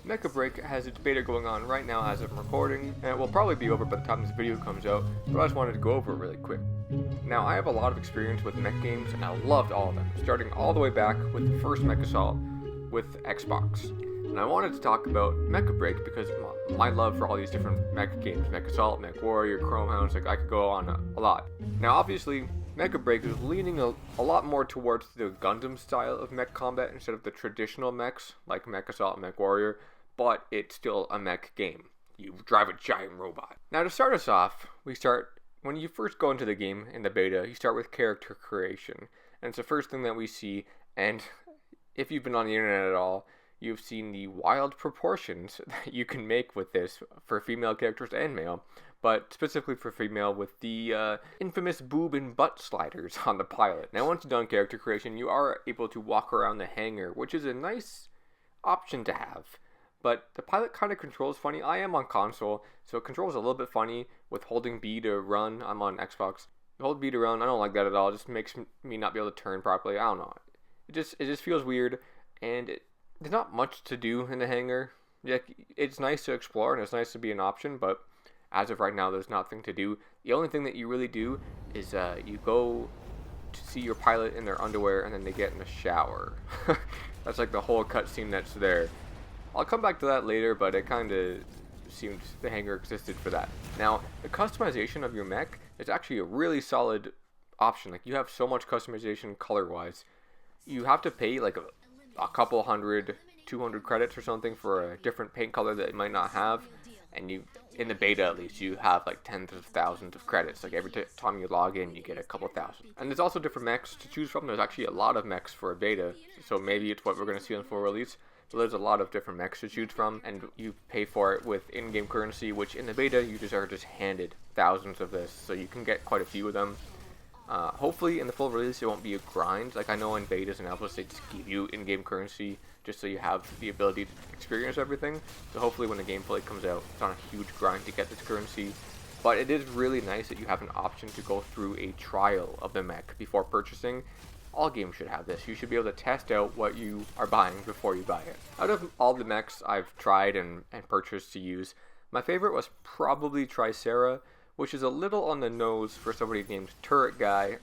Mecha Break has its beta going on right now as I'm recording, and it will probably be over by the time this video comes out, but I just wanted to go over it really quick. Now, I have a lot of experience with mech games, and I loved all of them, starting all the way back with the first Mech Assault with Xbox. And I wanted to talk about Mecha Break because my love for all these different mech games, Mech Assault, Mech Warrior, Chrome Hounds, like I could go on a lot. Now, obviously, Mecha Break is leaning a lot more towards the Gundam style of mech combat instead of the traditional mechs like Mech Assault and Mech Warrior, but it's still a mech game. You drive a giant robot. Now, to start us off, when you first go into the game in the beta, you start with character creation, and it's the first thing that we see. And if you've been on the internet at all, you've seen the wild proportions that you can make with this for female characters and male, but specifically for female with the infamous boob and butt sliders on the pilot. Now, once you've done character creation, you are able to walk around the hangar, which is a nice option to have. But the pilot kind of controls funny. I am on console, so it controls a little bit funny with holding B to run. I'm on Xbox. Hold B to run, I don't like that at all. It just makes me not be able to turn properly. I don't know. It just feels weird, and there's not much to do in the hangar. Yeah, it's nice to explore, and it's nice to be an option, but as of right now, there's nothing to do. The only thing that you really do is you go to see your pilot in their underwear, and then they get in the shower. That's like the whole cutscene that's there. I'll come back to that later, but it kind of seemed the hangar existed for that. Now, the customization of your mech is actually a really solid option. Like, you have so much customization color-wise. You have to pay like a couple hundred, 200 credits or something for a different paint color that you might not have. And in the beta at least, you have like tens of thousands of credits. Like every time you log in, you get a couple thousand. And there's also different mechs to choose from. There's actually a lot of mechs for a beta, so maybe it's what we're going to see on full release. So there's a lot of different mechs to choose from, and you pay for it with in-game currency, which in the beta you are just handed thousands of this, so you can get quite a few of them. Hopefully in the full release it won't be a grind. Like I know in betas and alphas they just give you in-game currency just so you have the ability to experience everything. So hopefully when the gameplay comes out, it's not a huge grind to get this currency. But it is really nice that you have an option to go through a trial of the mech before purchasing. All games should have this. You should be able to test out what you are buying before you buy it. Out of all the mechs I've tried and purchased to use, my favorite was probably Tricera, which is a little on the nose for somebody named Turret Guy.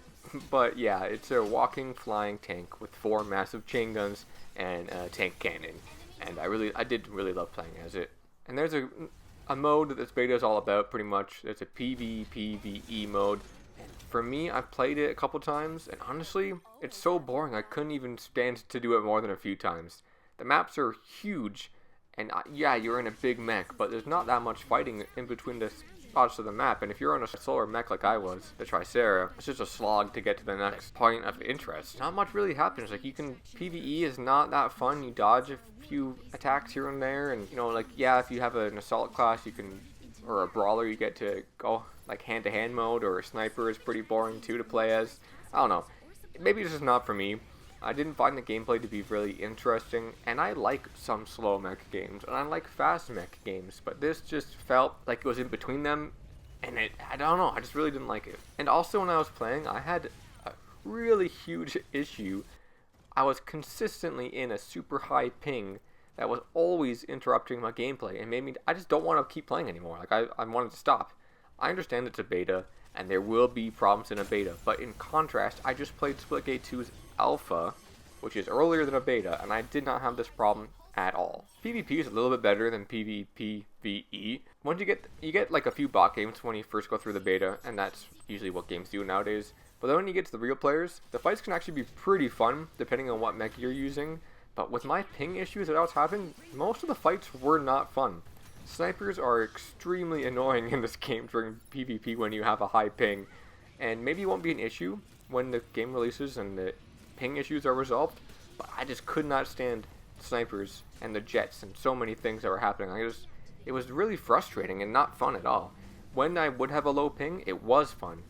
But yeah, it's a walking flying tank with 4 massive chain guns and a tank cannon. And I did really love playing as it. And there's a mode that this beta is all about pretty much. There's a PvPvE mode. For me, I've played it a couple times, and honestly, it's so boring I couldn't even stand to do it more than a few times. The maps are huge, and yeah, you're in a big mech, but there's not that much fighting in between the spots of the map, and if you're on a slower mech like I was, the Tricera, it's just a slog to get to the next point of interest. Not much really happens. Like, PvE is not that fun. You dodge a few attacks here and there, and, like, yeah, if you have an assault class, or a brawler, you get to go like hand-to-hand mode, or a sniper is pretty boring too to play as. I don't know. Maybe this is not for me. I didn't find the gameplay to be really interesting, and I like some slow mech games, and I like fast mech games, but this just felt like it was in between them, and I don't know, I just really didn't like it. And also when I was playing, I had a really huge issue. I was consistently in a super high ping that was always interrupting my gameplay and made me, I just don't want to keep playing anymore. Like I wanted to stop. I understand it's a beta and there will be problems in a beta, but in contrast, I just played Splitgate 2's alpha, which is earlier than a beta, and I did not have this problem at all. PvP is a little bit better than PvPvE. Once you get like a few bot games when you first go through the beta, and that's usually what games do nowadays. But then when you get to the real players, the fights can actually be pretty fun depending on what mech you're using. But with my ping issues that I was having, most of the fights were not fun. Snipers are extremely annoying in this game during PvP when you have a high ping, and maybe it won't be an issue when the game releases and the ping issues are resolved, but I just could not stand snipers and the jets and so many things that were happening. It was really frustrating and not fun at all. When I would have a low ping, it was fun,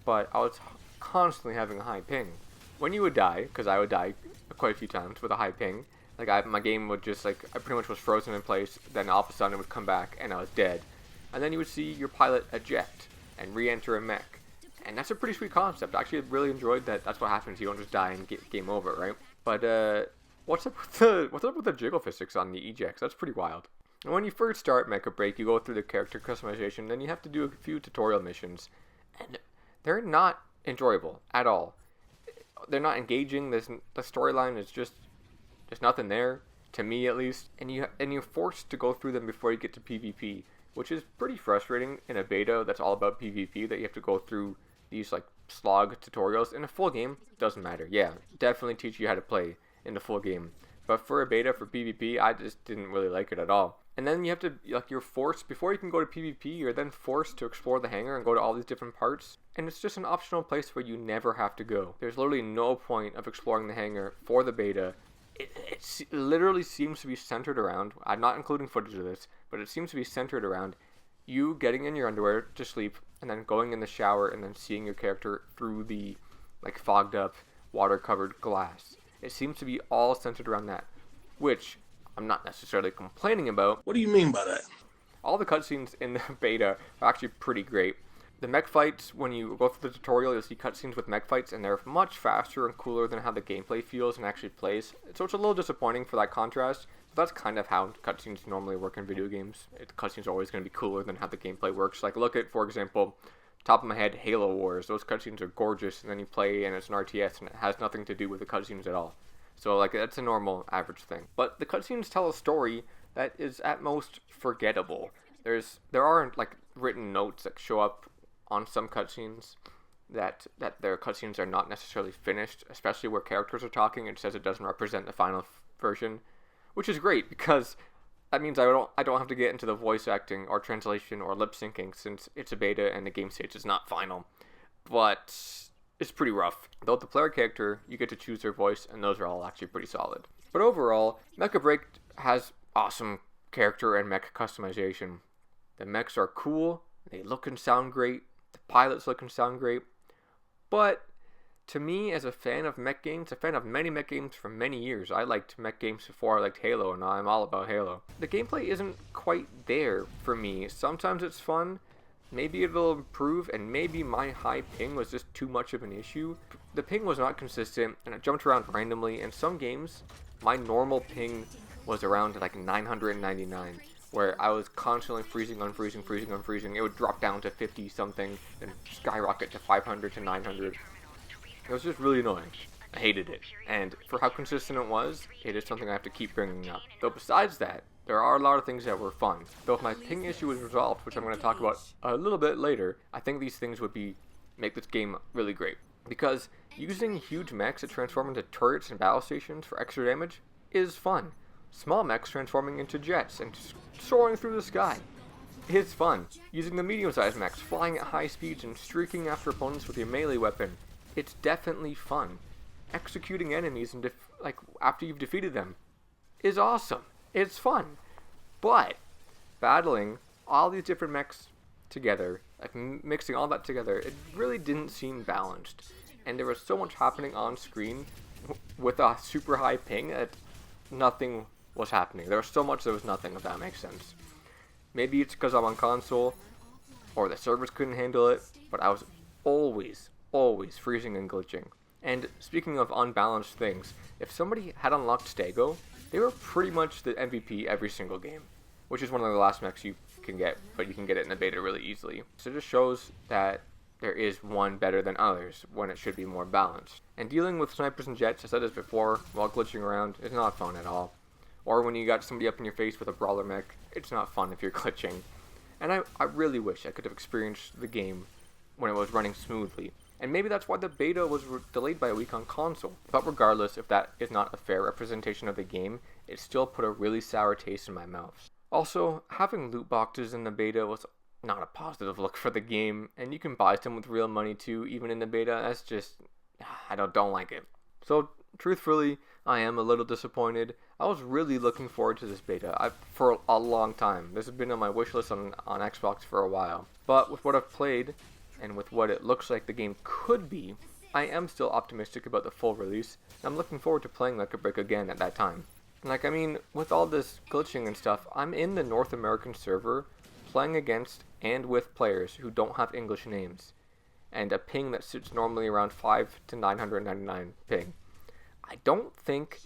but I was constantly having a high ping. When you would die, because I would die quite a few times with a high ping, like my game would just I pretty much was frozen in place, then all of a sudden it would come back and I was dead. And then you would see your pilot eject and re-enter a mech. And that's a pretty sweet concept. I actually really enjoyed that. That's what happens. You don't just die and get game over, right? But what's up with the jiggle physics on the ejects? That's pretty wild. And when you first start Mecha Break, you go through the character customization, then you have to do a few tutorial missions, and they're not enjoyable at all. They're not engaging. The storyline is just there's nothing there, to me at least, and you're forced to go through them before you get to PvP, which is pretty frustrating in a beta that's all about PvP, that you have to go through these like slog tutorials. In a full game, doesn't matter. Yeah, definitely teach you how to play in the full game. But for a beta for PvP, I just didn't really like it at all. And then you have to, like, you're forced, before you can go to PvP, you're then forced to explore the hangar and go to all these different parts. And it's just an optional place where you never have to go. There's literally no point of exploring the hangar for the beta. It literally seems to be centered around, I'm not including footage of this, but it seems to be centered around you getting in your underwear to sleep, and then going in the shower, and then seeing your character through the, like, fogged up, water-covered glass. It seems to be all centered around that, which I'm not necessarily complaining about. What do you mean by that? All the cutscenes in the beta are actually pretty great. The mech fights, when you go through the tutorial, you'll see cutscenes with mech fights, and they're much faster and cooler than how the gameplay feels and actually plays. So it's a little disappointing for that contrast. But that's kind of how cutscenes normally work in video games. Cutscenes are always going to be cooler than how the gameplay works. Like, look at, for example, top of my head, Halo Wars. Those cutscenes are gorgeous, and then you play and it's an RTS, and it has nothing to do with the cutscenes at all. So, like, that's a normal, average thing. But the cutscenes tell a story that is at most forgettable. There are, like, written notes that show up on some cutscenes that their cutscenes are not necessarily finished, especially where characters are talking. It says it doesn't represent the final version, which is great because that means I don't have to get into the voice acting or translation or lip syncing, since it's a beta and the game stage is not final. But it's pretty rough. Though the player character, you get to choose their voice, and those are all actually pretty solid. But overall, Mecha Break has awesome character and mech customization. The mechs are cool, they look and sound great, the pilots look and sound great, but to me, as a fan of mech games, a fan of many mech games for many years, I liked mech games before I liked Halo, and now I'm all about Halo. The gameplay isn't quite there for me. Sometimes it's fun, maybe it'll improve, and maybe my high ping was just too much of an issue. The ping was not consistent, and it jumped around randomly. In some games, my normal ping was around like 999, where I was constantly freezing, unfreezing. It would drop down to 50 something, then skyrocket to 500 to 900. It was just really annoying. I hated it. And for how consistent it is something I have to keep bringing up. Though besides that, there are a lot of things that were fun. Though if my ping issue was resolved, which I'm going to talk about a little bit later, I think these things would make this game really great. Because using huge mechs to transform into turrets and battle stations for extra damage is fun. Small mechs transforming into jets and soaring through the sky is fun. Using the medium-sized mechs, flying at high speeds and streaking after opponents with your melee weapon, it's definitely fun. Executing enemies and after you've defeated them is awesome. It's fun. But battling all these different mechs together, like mixing all that together, it really didn't seem balanced. And there was so much happening on screen with a super high ping that nothing was happening. There was so much there was nothing, if that makes sense. Maybe it's because I'm on console, or the servers couldn't handle it, but I was always freezing and glitching. And speaking of unbalanced things, if somebody had unlocked Stego, they were pretty much the MVP every single game, which is one of the last mechs you can get, but you can get it in the beta really easily. So it just shows that there is one better than others when it should be more balanced. And dealing with snipers and jets, I said this before, while glitching around, is not fun at all. Or when you got somebody up in your face with a brawler mech, it's not fun if you're glitching. And I really wish I could have experienced the game when it was running smoothly. And maybe that's why the beta was delayed by a week on console. But regardless, if that is not a fair representation of the game, it still put a really sour taste in my mouth. Also, having loot boxes in the beta was not a positive look for the game, and you can buy some with real money too, even in the beta. That's just, I don't like it. So, truthfully, I am a little disappointed. I was really looking forward to this beta for a long time. This has been on my wish list on Xbox for a while. But with what I've played, and with what it looks like the game could be, I am still optimistic about the full release, and I'm looking forward to playing Mecha Break again at that time. With all this glitching and stuff, I'm in the North American server, playing against and with players who don't have English names, and a ping that sits normally around 5 to 999 ping. I don't think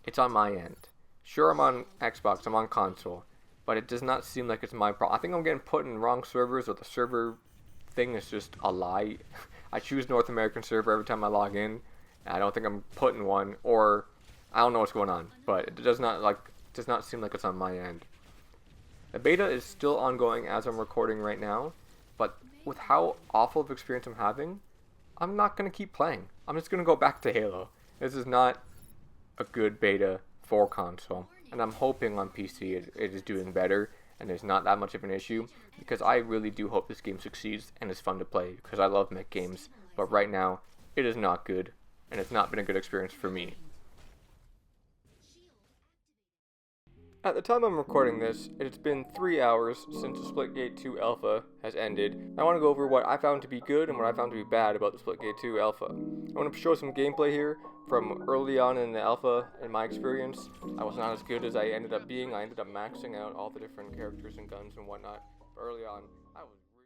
it's on my end. Sure, I'm on Xbox, I'm on console, but it does not seem like it's my problem. I think I'm getting put in wrong servers, or the server thing is just a lie. I choose North American server every time I log in. I don't think I'm put in one, or I don't know what's going on, but it does not seem like it's on my end. The beta is still ongoing as I'm recording right now, but with how awful of experience I'm having, I'm not going to keep playing. I'm just going to go back to Halo. This is not a good beta for console, and I'm hoping on PC it is doing better and there's not that much of an issue, because I really do hope this game succeeds and is fun to play, because I love mech games, but right now it is not good, and it's not been a good experience for me. At the time I'm recording this, it's been 3 hours since the Splitgate 2 alpha has ended. I want to go over what I found to be good and what I found to be bad about the Splitgate 2 alpha. I want to show some gameplay here from early on in the alpha. In my experience, I was not as good as I ended up being. I ended up maxing out all the different characters and guns and whatnot. But early on, I was